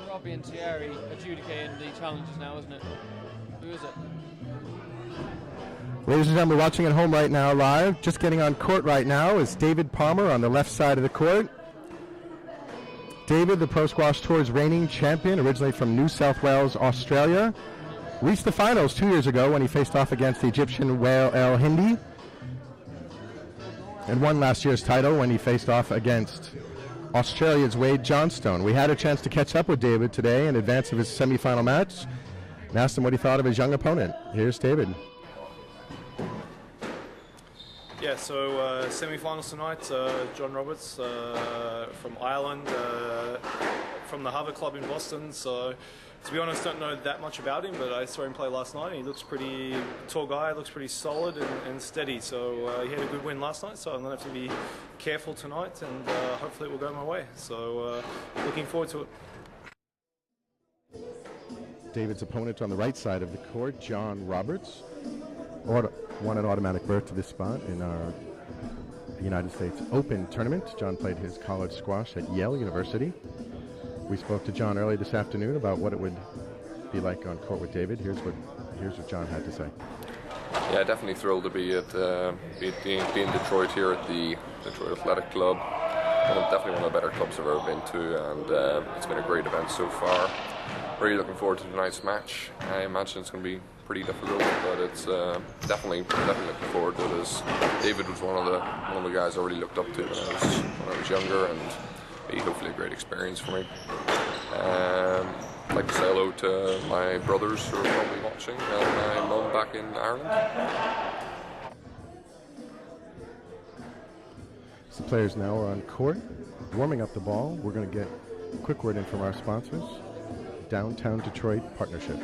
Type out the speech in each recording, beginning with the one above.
Robbie and Thierry adjudicating the challenges now, isn't it? Who is it? Ladies and gentlemen, watching at home right now live, just getting on court right now is David Palmer on the left side of the court. David, the Pro Squash Tour's reigning champion, originally from New South Wales, Australia, reached the finals 2 years ago when he faced off against the Egyptian Wael El Hindi, and won last year's title when he faced off against Australia's Wade Johnstone. We had a chance to catch up with David today in advance of his semifinal match and asked him what he thought of his young opponent. Here's David. Yeah, so semi-finals tonight, John Roberts from Ireland, from the Harvard Club in Boston. So, to be honest, don't know that much about him, but I saw him play last night. He looks pretty tall guy, looks pretty solid and steady. So he had a good win last night, so I'm going to have to be careful tonight, and hopefully it will go my way. So looking forward to it. David's opponent on the right side of the court, John Roberts, won an automatic berth to this spot in our United States Open tournament. John played his college squash at Yale University. We spoke to John early this afternoon about what it would be like on court with David. Here's what John had to say. Yeah, definitely thrilled to be in Detroit here at the Detroit Athletic Club. Definitely one of the better clubs I've ever been to, and it's been a great event so far. Really looking forward to tonight's match. I imagine it's going to be pretty difficult, but it's definitely looking forward to it. As David was one of the guys I really looked up to when I was younger, and be hopefully a great experience for me. I'd like to say hello to my brothers who are probably watching, and my mum back in Ireland. The players now are on court, warming up the ball. We're going to get a quick word in from our sponsors, Downtown Detroit Partnership.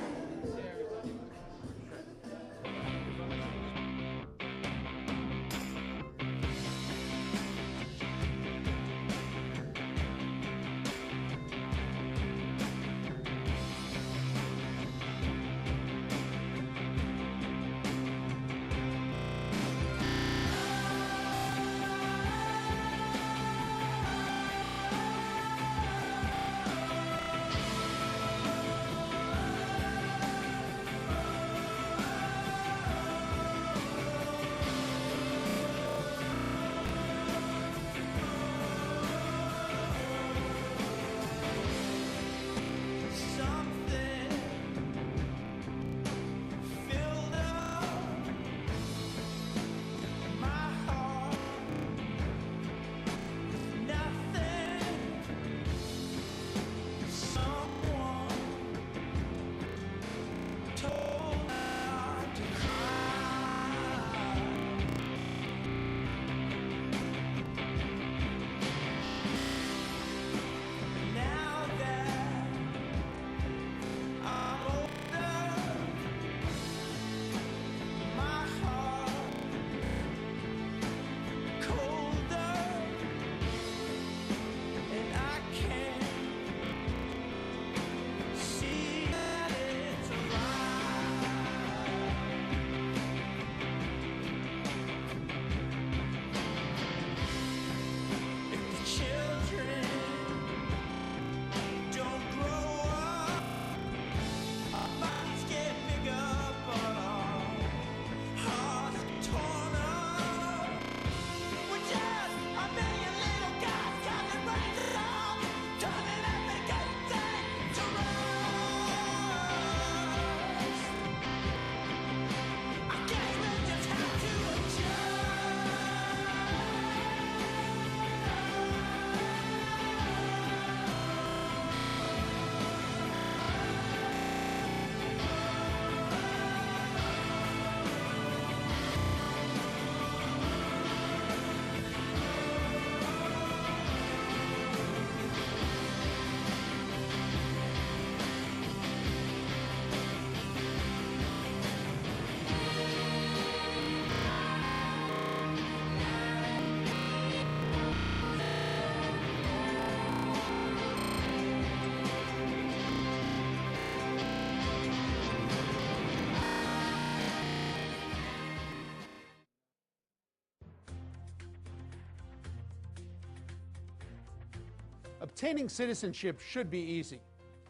Obtaining citizenship should be easy.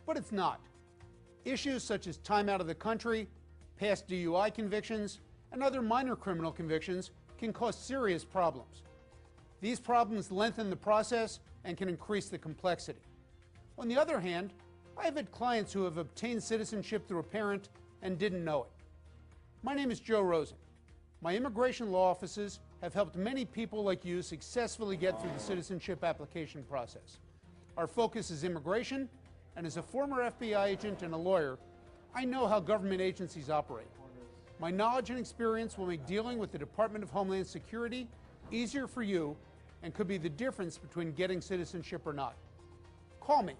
but it's not. Issues such as time out of the country, past DUI convictions, and other minor criminal convictions can cause serious problems. These problems lengthen the process and can increase the complexity. On the other hand, I have had clients who have obtained citizenship through a parent and didn't know it. My name is Joe Rosen. My immigration law offices have helped many people like you successfully get through the citizenship application process. Our focus is immigration, and as a former FBI agent and a lawyer, I know how government agencies operate. My knowledge and experience will make dealing with the Department of Homeland Security easier for you and could be the difference between getting citizenship or not. Call me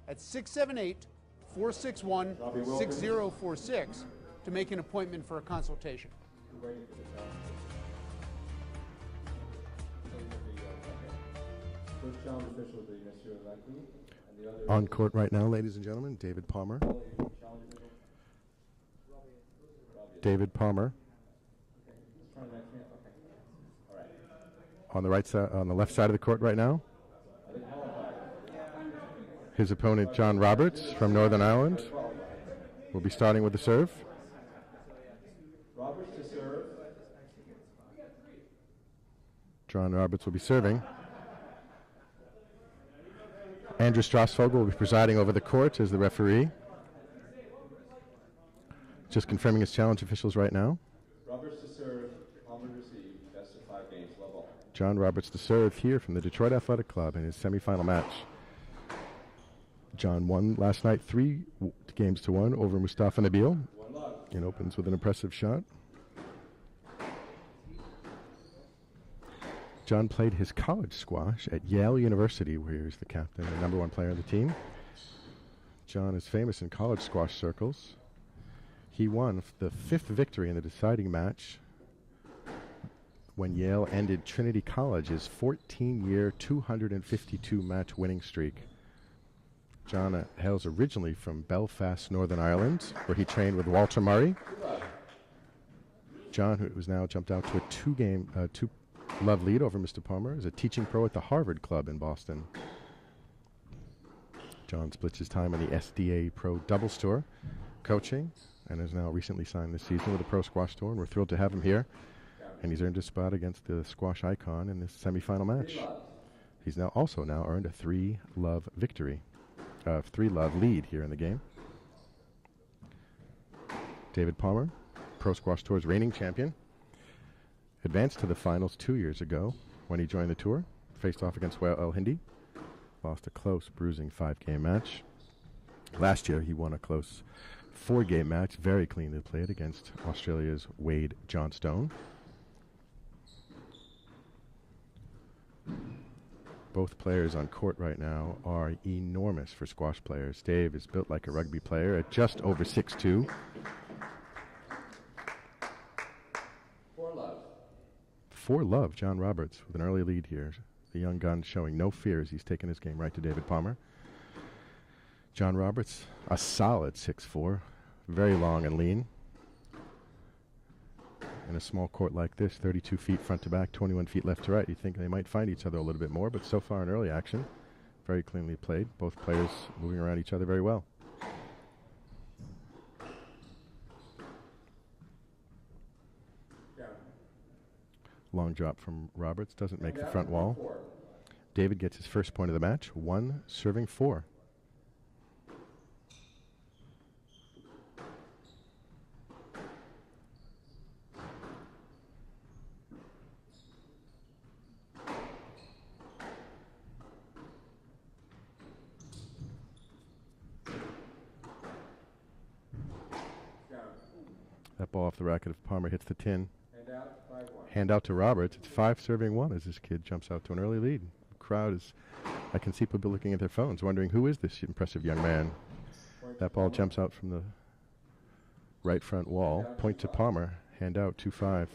at 678-461-6046 to make an appointment for a consultation. On court right now, ladies and gentlemen, David Palmer. David Palmer. On the right side, on the left side of the court right now. His opponent, John Roberts from Northern Ireland, will be starting with the serve. Roberts to serve. John Roberts will be serving. Andrew Strasvogel will be presiding over the court as the referee. Just confirming his challenge officials right now. Roberts to serve, Palmer to receive, best of 5 games, level. John Roberts to serve here from the Detroit Athletic Club in his semifinal match. John won last night 3 games to 1 over Mustafa Nabil and opens with an impressive shot. John played his college squash at Yale University, where he was the captain and #1 player of the team. John is famous in college squash circles. He won the 5th victory in the deciding match when Yale ended Trinity College's 14-year, 252-match winning streak. John hails originally from Belfast, Northern Ireland, where he trained with Walter Murray. John, who has now jumped out to a 2-love lead over Mr. Palmer, is a teaching pro at the Harvard Club in Boston. John splits his time on the SDA Pro Doubles Tour, coaching, and has now recently signed this season with the Pro Squash Tour, and we're thrilled to have him here. And he's earned a spot against the squash icon in this semifinal match. He's now earned a 3-love victory. 3-love lead here in the game. David Palmer, Pro Squash Tour's reigning champion, advanced to the finals 2 years ago when he joined the tour, faced off against Wael El-Hindi, lost a close, bruising 5-game match. Last year, he won a close 4-game match, very cleanly played against Australia's Wade Johnstone. Both players on court right now are enormous for squash players. Dave is built like a rugby player at just over 6'2". 4-love, John Roberts with an early lead here. The young gun showing no fears. He's taken his game right to David Palmer. John Roberts, a solid 6'4", very long and lean. In a small court like this, 32 feet front to back, 21 feet left to right, you think they might find each other a little bit more, but so far in early action, very cleanly played. Both players moving around each other very well. Long drop from Roberts, doesn't make the front wall. David gets his first point of the match, 1 serving 4. That ball off the racket of Palmer hits the tin. Hand out to Roberts. It's 5 serving 1 as this kid jumps out to an early lead. The crowd is, I can see people looking at their phones, wondering who is this impressive young man. That ball jumps out from the right front wall. Point to Palmer. Hand out 2-5.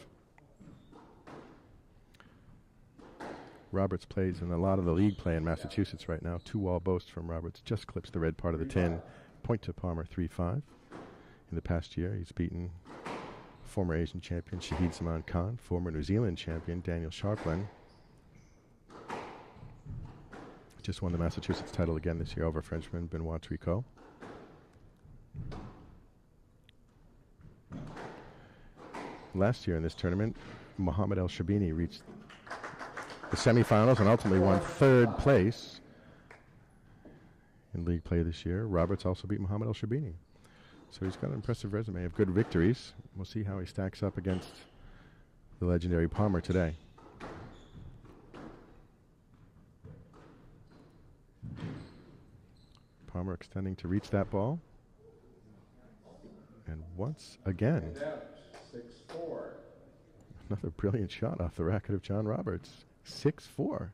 Roberts plays in a lot of the league play in Massachusetts right now. 2-wall boast from Roberts just clips the red part of the tin. Point to Palmer, 3-5. In the past year, he's beaten former Asian champion Shahid Zaman Khan, former New Zealand champion Daniel Sharplin. Just won the Massachusetts title again this year over Frenchman Benoit Tricot. last year in this tournament, Mohammed El Shabini reached the semifinals and ultimately won third place in league play this year. Roberts also beat Mohammed El Shabini. So he's got an impressive resume of good victories. We'll see how he stacks up against the legendary Palmer today. Palmer extending to reach that ball. And once again, 6-4. another brilliant shot off the racket of John Roberts. 6-4.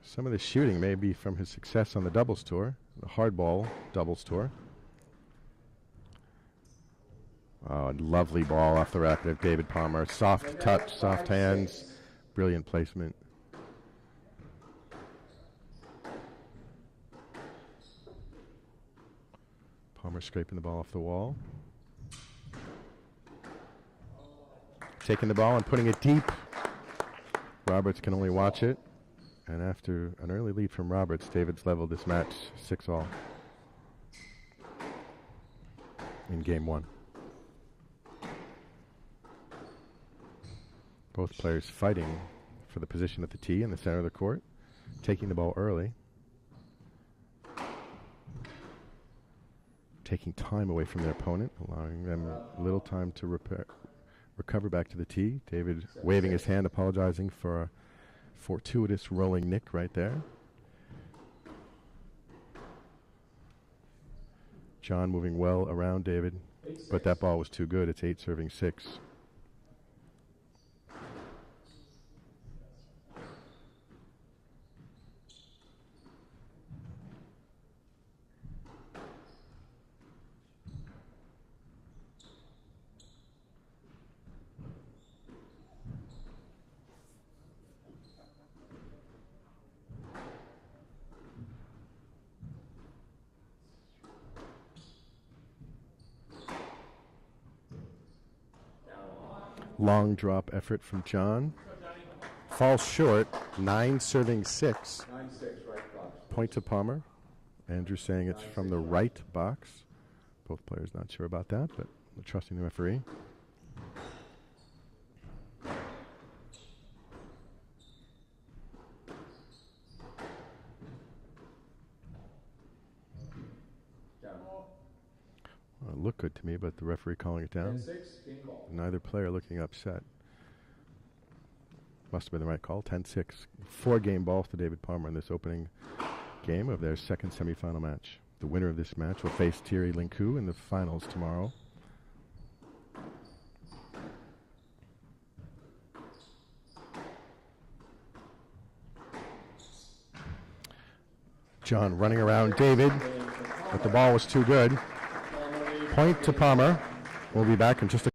Some of the shooting may be from his success on the doubles tour, the hardball doubles tour. Oh, a lovely ball off the racket of David Palmer. Soft touch, soft hands, brilliant placement. Palmer scraping the ball off the wall. Taking the ball and putting it deep. Roberts can only watch it. And after an early lead from Roberts, David's leveled this match 6-all in game one. Both players fighting for the position at the tee in the center of the court, taking the ball early. Taking time away from their opponent, allowing them little time to recover back to the tee. David waving his hand, apologizing for a fortuitous rolling nick right there. John moving well around David, but that ball was too good. It's 8 serving 6. Long drop effort from John. Falls short, 9 serving 6. 9-6, right box. Point to Palmer. Andrew saying it's from the right box. Both players not sure about that, but trusting the referee. It looked good to me, but the referee calling it down. 10-6, game ball. Neither player looking upset. Must have been the right call. 10-6. 4 game balls to David Palmer in this opening game of their second semifinal match. The winner of this match will face Thierry Lincou in the finals tomorrow. John running around David, but the ball was too good. Point to Palmer. We'll be back in just a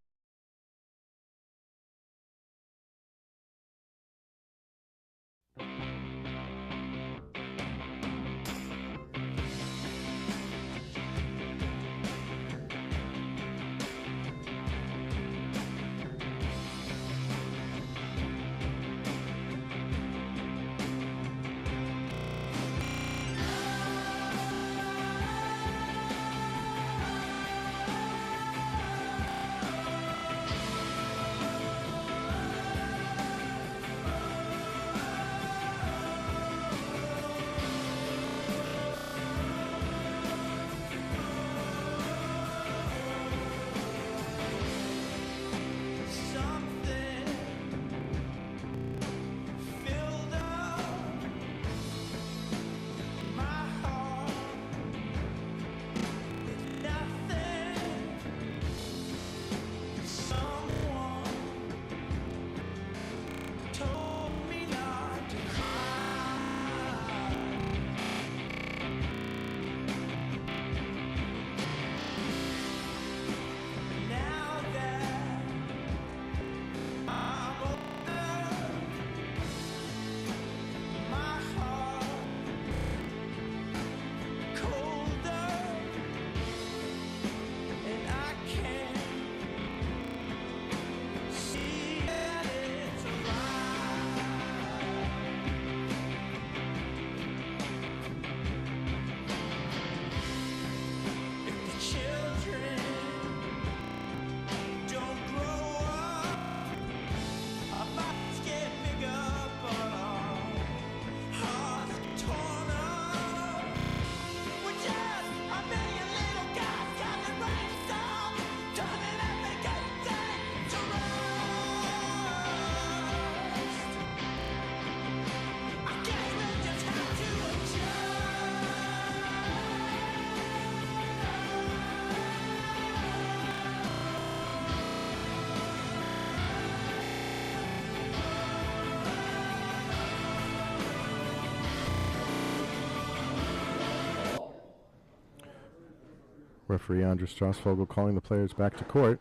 Referee Andres Strasvogel calling the players back to court.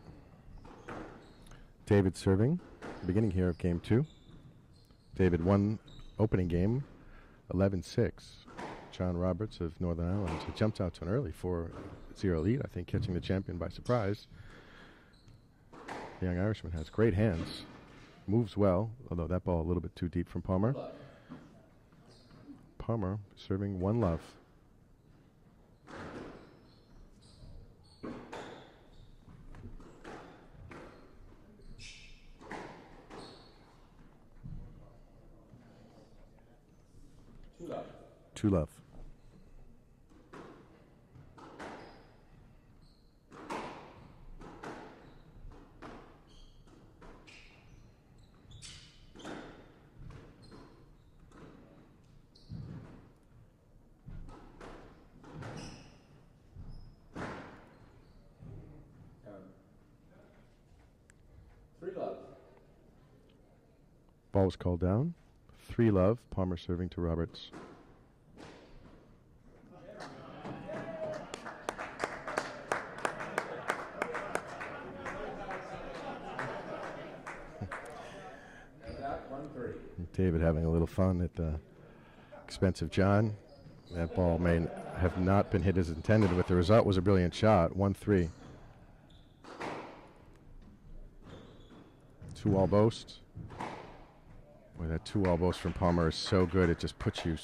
David serving, beginning here of game 2. David won opening game 11-6. John Roberts of Northern Ireland jumped out to an early 4-0 lead, I think, catching the champion by surprise. The young Irishman has great hands, moves well, although that ball a little bit too deep from Palmer. Palmer serving 1-love. Two love. Ball was called down. 3-love. Palmer serving to Roberts. David having a little fun at the expense of John. That ball may have not been hit as intended, but the result was a brilliant shot. 1-3. 2-all boast. Boy, that 2-all boast from Palmer is so good. It just puts you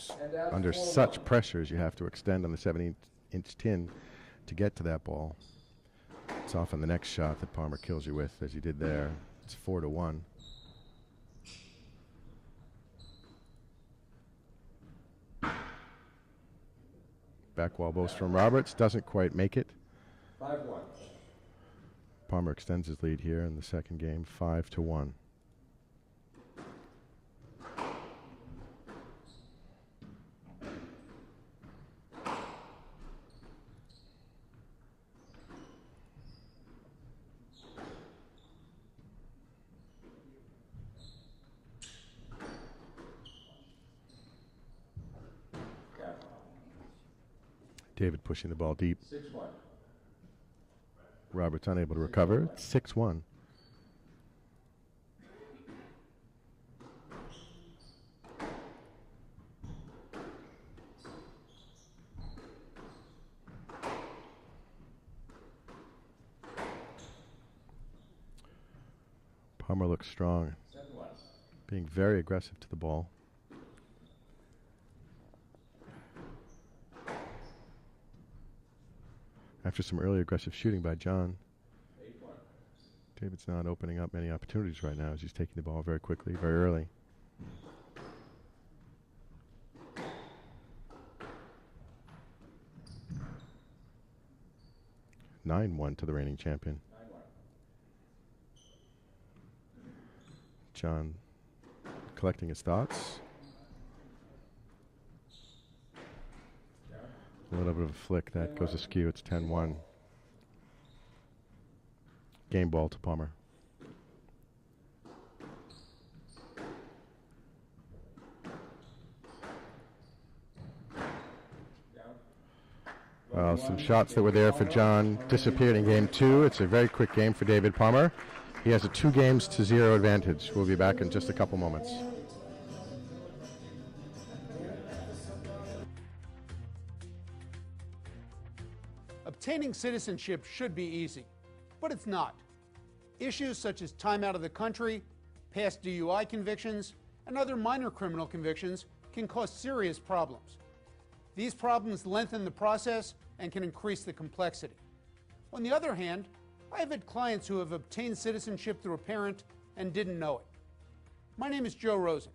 under such pressure as you have to extend on the 17-inch tin to get to that ball. It's often the next shot that Palmer kills you with, as he did there. It's 4-1. Back wall boast from Roberts, doesn't quite make it. 5-1. Palmer extends his lead here in the second game, 5-1. David pushing the ball deep. 6-1. Roberts unable to recover. 6-1. Palmer looks strong, 7-1. being very aggressive to the ball. After some early aggressive shooting by John, 8-1. David's not opening up many opportunities right now as he's taking the ball very quickly, very early. (9-1) to the reigning champion. 9-1. John collecting his thoughts. A little bit of a flick that goes askew. It's 10-1. Game ball to Palmer. Well, some shots that were there for John disappeared in game 2. It's a very quick game for David Palmer. He has a 2-0 advantage. We'll be back in just a couple moments. Obtaining citizenship should be easy, but it's not. Issues such as time out of the country, past DUI convictions, and other minor criminal convictions can cause serious problems. These problems lengthen the process and can increase the complexity. On the other hand, I have had clients who have obtained citizenship through a parent and didn't know it. My name is Joe Rosen.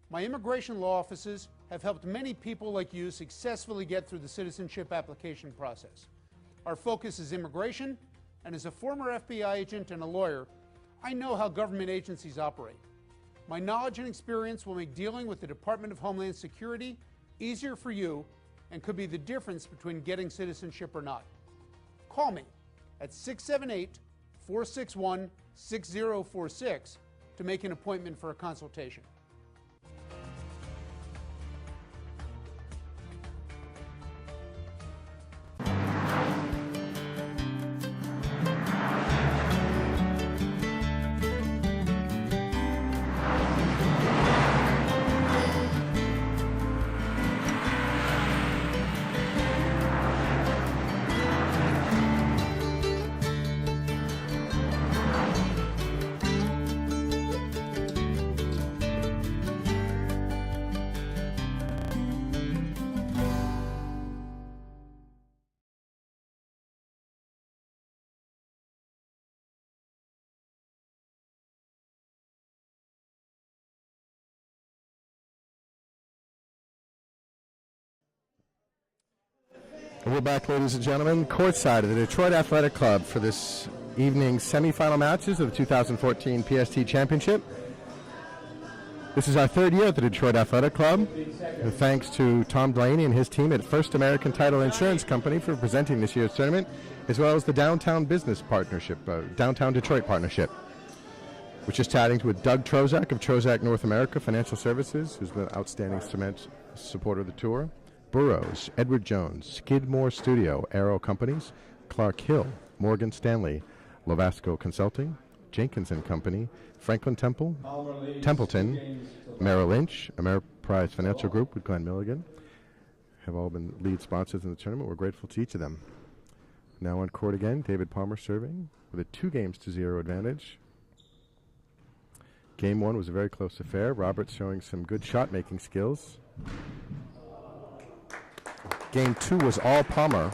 My immigration law offices have helped many people like you successfully get through the citizenship application process. Our focus is immigration, and as a former FBI agent and a lawyer, I know how government agencies operate. My knowledge and experience will make dealing with the Department of Homeland Security easier for you and could be the difference between getting citizenship or not. Call me at 678-461-6046 to make an appointment for a consultation. We're back, ladies and gentlemen, courtside of the Detroit Athletic Club for this evening's semifinal matches of the 2014 PST Championship. This is our third year at the Detroit Athletic Club. And thanks to Tom Delaney and his team at First American Title Insurance Company for presenting this year's tournament, as well as the Downtown Business Partnership, Downtown Detroit Partnership, which is chatting with Doug Trozak of Trozak North America Financial Services, who's been an outstanding cement supporter of the tour. Burroughs, Edward Jones, Skidmore Studio, Arrow Companies, Clark Hill, Morgan Stanley, Lovasco Consulting, Jenkins and Company, Franklin Templeton, Merrill Lynch, Ameriprise Financial Group with Glenn Milligan have all been lead sponsors in the tournament. We're grateful to each of them. Now on court again, David Palmer serving with a 2-0 advantage. Game 1 was a very close affair. Roberts showing some good shot-making skills. Game 2 was all Palmer.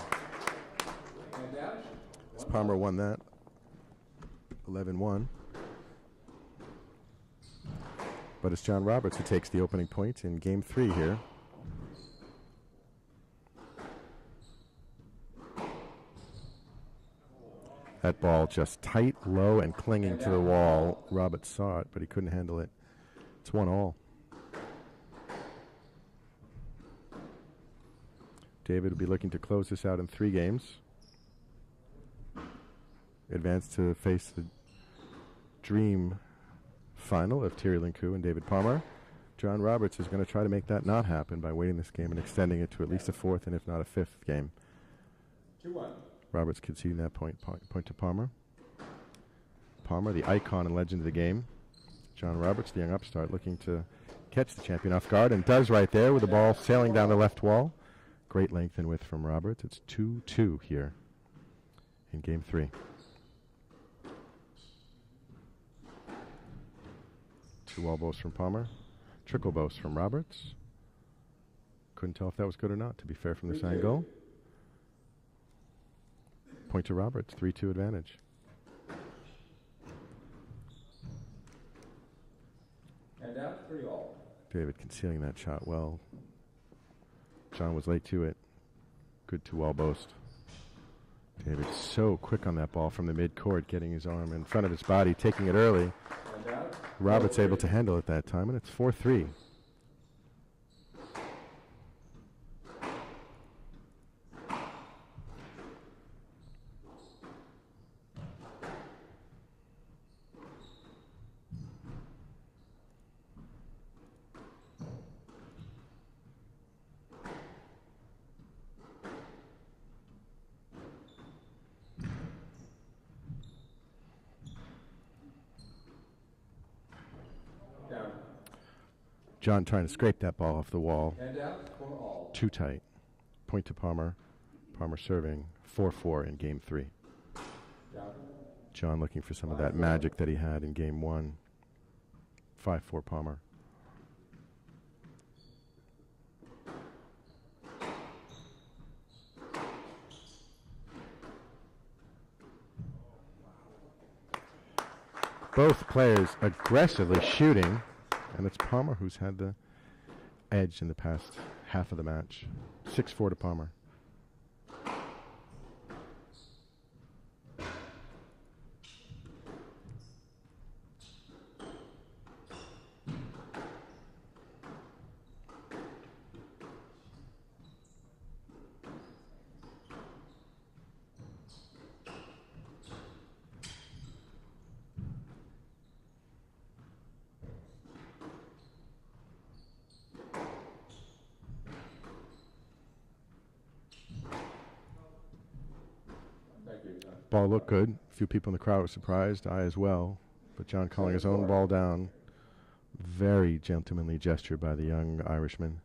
As Palmer won that 11-1. But it's John Roberts who takes the opening point in Game 3 here. That ball just tight, low, and clinging to the wall. Roberts saw it, but he couldn't handle it. It's 1-1. David will be looking to close this out in 3 games. Advance to face the dream final of Thierry Linkou and David Palmer. John Roberts is going to try to make that not happen by winning this game and extending it to at least a 4th and if not a 5th game. 2-1. Roberts conceding that point to Palmer. Palmer, the icon and legend of the game. John Roberts, the young upstart, looking to catch the champion off guard, and does right there with the ball sailing down the left wall. Great length and width from Roberts. It's 2-2 here in Game 3. Two elbows from Palmer. Trickle bows from Roberts. Couldn't tell if that was good or not, to be fair, from this angle. Point to Roberts, 3-2 advantage. And out 3-all. David concealing that shot well. John was late to it. Good 2-all boast. David so quick on that ball from the mid-court, getting his arm in front of his body, taking it early. Roberts able to handle it that time, and it's 4-3. John trying to scrape that ball off the wall. And out for all. Too tight. Point to Palmer. Palmer serving 4-4 in Game 3. John looking for some of that magic that he had in Game 1. 5-4 Palmer. Both players aggressively shooting. And it's Palmer who's had the edge in the past half of the match. 6-4 to Palmer. Ball looked good. A few people in the crowd were surprised. I as well. But John calling his own ball down. Very gentlemanly gesture by the young Irishman.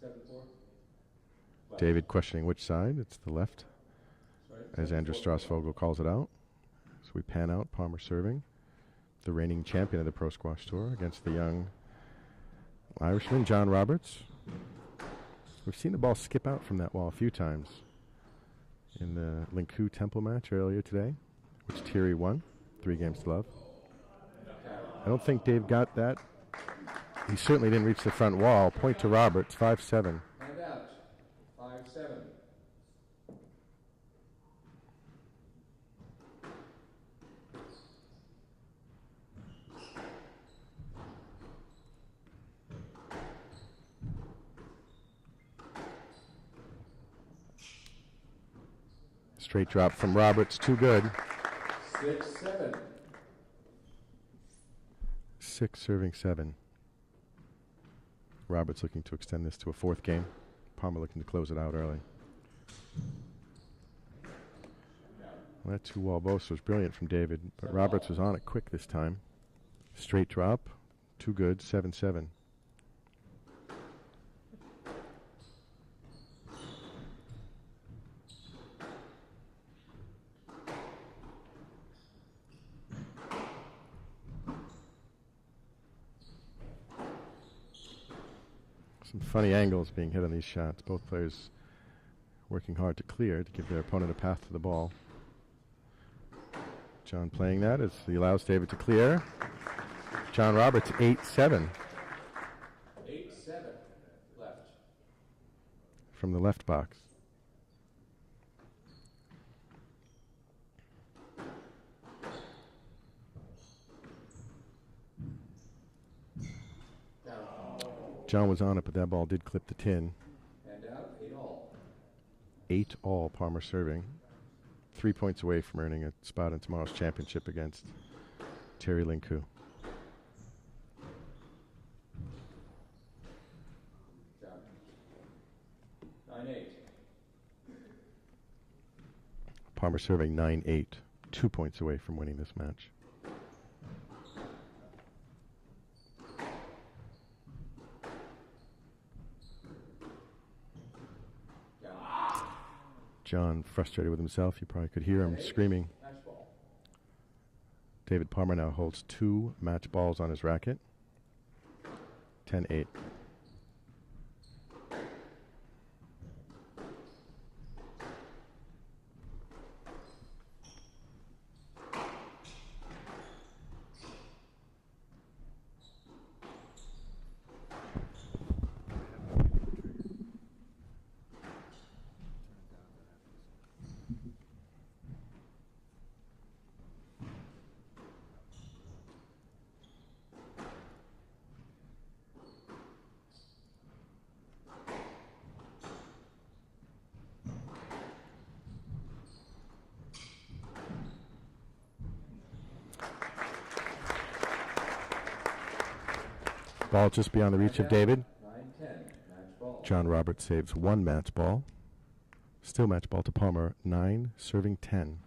7-4. David questioning which side. It's the left, as Andrew Strasvogel calls it out. So we pan out. Palmer serving. The reigning champion of the Pro Squash Tour against the young Irishman, John Roberts. We've seen the ball skip out from that wall a few times in the Linkou Temple match earlier today, which Thierry won, 3-0. I don't think Dave got that. He certainly didn't reach the front wall. Point to Roberts, 5-7. And out 5-7. Straight drop from Roberts, too good. 6-7. 6 serving 7. Roberts looking to extend this to a 4th game. Palmer looking to close it out early. Well, that 2-wall boast was brilliant from David, but Roberts was on it quick this time. Straight drop, too good, 7-7. Some funny angles being hit on these shots. Both players working hard to clear to give their opponent a path to the ball. John playing that as he allows David to clear. John Roberts, 8-7. 8-7 left. From the left box. John was on it, but that ball did clip the tin. And out, 8-all. 8-all, Palmer serving. 3 points away from earning a spot in tomorrow's championship against Terry Linku. Down. 9-8. Palmer serving 9-8. 2 points away from winning this match. John frustrated with himself. You probably could hear him screaming. Match ball. David Palmer now holds 2 match balls on his racket. 10-8. Ball just beyond the reach of David. 9-10. Match ball. John Roberts saves 1 match ball. Still match ball to Palmer. 9 serving 10.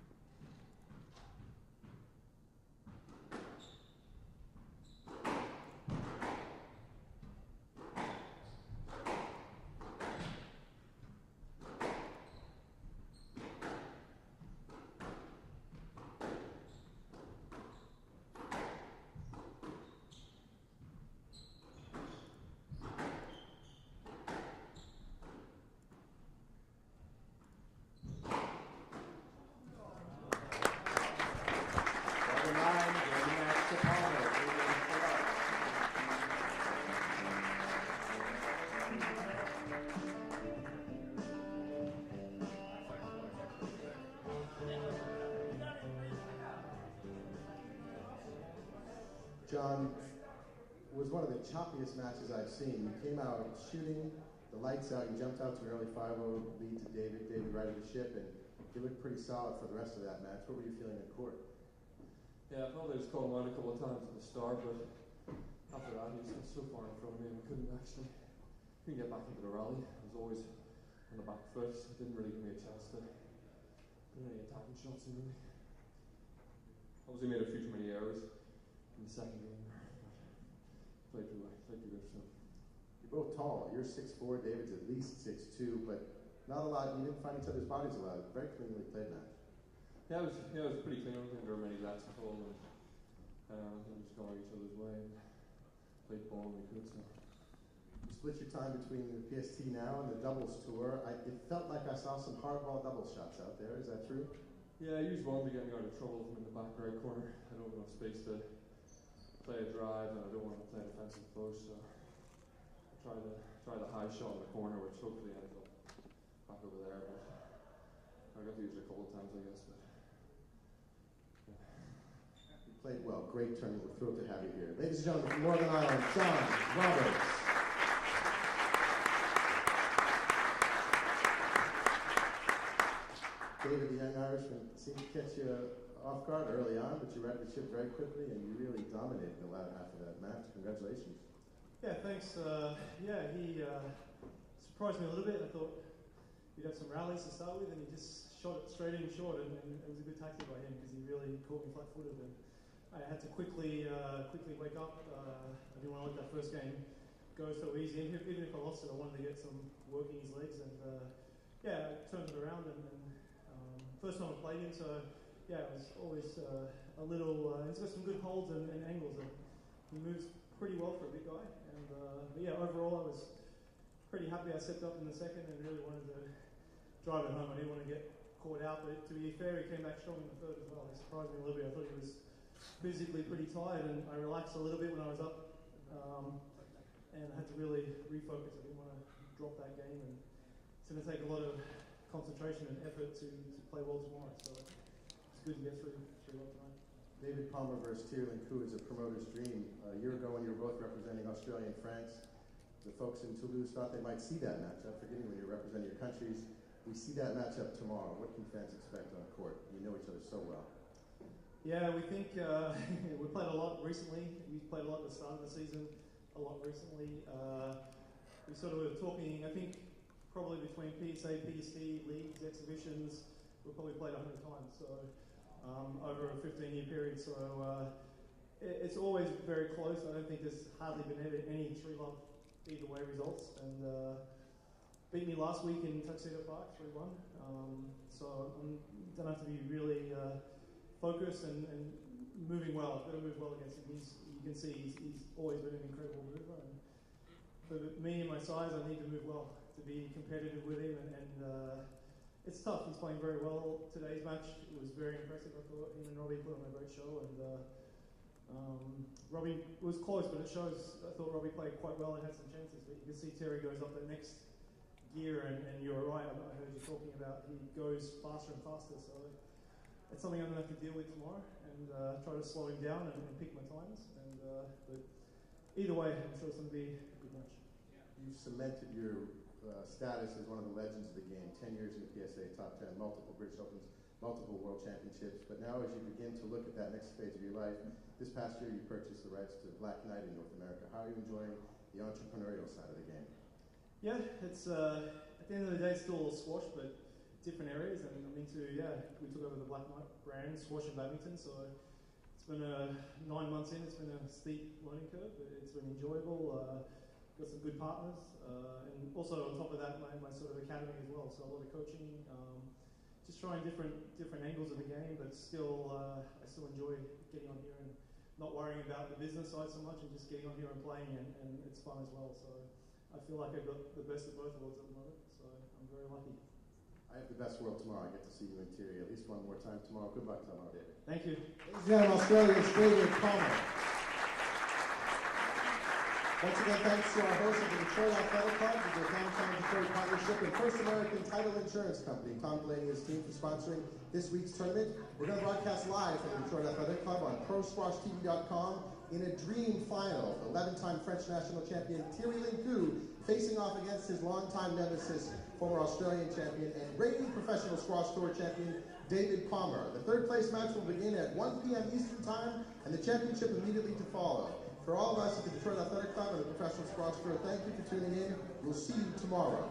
John, was one of the choppiest matches I've seen. You came out shooting the lights out. You jumped out to an early 5-0 lead to David. David righted the ship, and you looked pretty solid for the rest of that match. What were you feeling in court? Yeah, I felt I was caught him out a couple of times at the start, but after that he was so far in front of me and we couldn't get back into the rally. I was always on the back foot. It didn't really give me a chance to put any attacking shots into me. Obviously made a few too many errors in the second game. Played too good, so. You're both tall. You're 6'4", David's at least 6'2", but not a lot. You didn't find each other's bodies a lot. Very cleanly played match. Yeah, it was pretty clean. I don't think there were many lets at all, and we just got each other's way and played ball when we could. So. You split your time between the PST now and the doubles tour. It felt like I saw some hardball doubles shots out there. Is that true? Yeah, I used one to get me out of trouble from in the back right corner. I don't have enough space to play a drive, and I don't want to play defensive post, so I try the high shot in the corner, which hopefully ended up back over there. But I got to use it a couple of times, I guess. But you played well. Great tournament. We're thrilled to have you here, ladies and gentlemen, from Northern Ireland, John Roberts. David, the young Irishman, seemed to catch you off guard early on, but you righted the ship very quickly, and you really dominated the latter half of that match. Congratulations. Yeah, thanks. He surprised me a little bit. I thought he'd have some rallies to start with, and he just shot it straight in short, and it was a good tactic by him because he really caught me flat-footed. And I had to quickly wake up. I didn't want to let that first game go so easy. And even if I lost it, I wanted to get some work in his legs. And I turned it around. And first time I played him, so yeah, it was always a little. He's got some good holds and angles, and he moves pretty well for a big guy. And but yeah, overall, I was pretty happy. I stepped up in the second and really wanted to drive it home. I didn't want to get caught out, but to be fair, he came back strong in the third as well. He surprised me a little bit. I thought he was physically pretty tired, and I relaxed a little bit when I was up, and I had to really refocus. I didn't want to drop that game, and it's going to take a lot of concentration and effort to play well tomorrow. So it's good to get through well tonight. David Palmer versus Tyrrell Coup is a promoter's dream. A year ago, when you were both representing Australia and France, the folks in Toulouse thought they might see that matchup. Forgive me, when you're representing your countries. We see that matchup tomorrow. What can fans expect on court? You know each other so well. Yeah, we think we played a lot recently. We played a lot at the start of the season, a lot recently. We sort of were talking, I think, probably between PSA, PST, leagues, exhibitions, we probably played 100 times. So over a 15-year period. So it's always very close. I don't think there's hardly been any 3-love either way results. And beat me last week in Tuxedo Park, 3-1. So I'm going to have to be really focused and moving well. I've got to move well against him. You can see he's always been an incredible mover. And for me and my size, I need to move well to be competitive with him. And it's tough. He's playing very well. Today's match was very impressive. I thought him and Robbie put on a great show. And Robbie was close, but it shows. I thought Robbie played quite well and had some chances. But you can see Terry goes up the next gear, and you're right. I heard you talking about he goes faster and faster. So it's something I'm going to have to deal with tomorrow and try to slow him down and pick my times. And but either way, I'm sure it's going to be a good match. You've cemented your status as one of the legends of the game. 10 years in the PSA top 10, multiple British Opens, multiple World Championships. But now, as you begin to look at that next phase of your life, this past year you purchased the rights to Black Knight in North America. How are you enjoying the entrepreneurial side of the game? Yeah, it's at the end of the day, it's still squash, but different areas. And I'm into, we took over the Black Knight brand, squash and badminton. So it's been 9 months in. It's been a steep learning curve, but it's been enjoyable. Got some good partners, and also on top of that, my sort of academy as well. So a lot of coaching, just trying different angles of the game, but still, I still enjoy getting on here and not worrying about the business side so much, and just getting on here and playing, and it's fun as well. So I feel like I've got the best of both worlds at the moment. So I'm very lucky. I have the best world tomorrow. I get to see you in Thierry at least one more time tomorrow. Good luck tomorrow, David. Thank you. Ladies and gentlemen, Australia's David Palmer. Once again, thanks to our host of the Detroit Athletic Club, the Downtown Detroit Partnership, and First American Title Insurance Company, Tom Delaney and his team for sponsoring this week's tournament. We're going to broadcast live from the Detroit Athletic Club on ProSquashTV.com in a dream final. 11-time French national champion Tyrrell Coup facing off against his longtime nemesis, former Australian champion and reigning professional squash tour champion David Palmer. The third place match will begin at 1 p.m. Eastern Time, and the championship immediately to follow. For all of us at the Detroit Athletic Club and the Professional Squash Tour, thank you for tuning in. We'll see you tomorrow.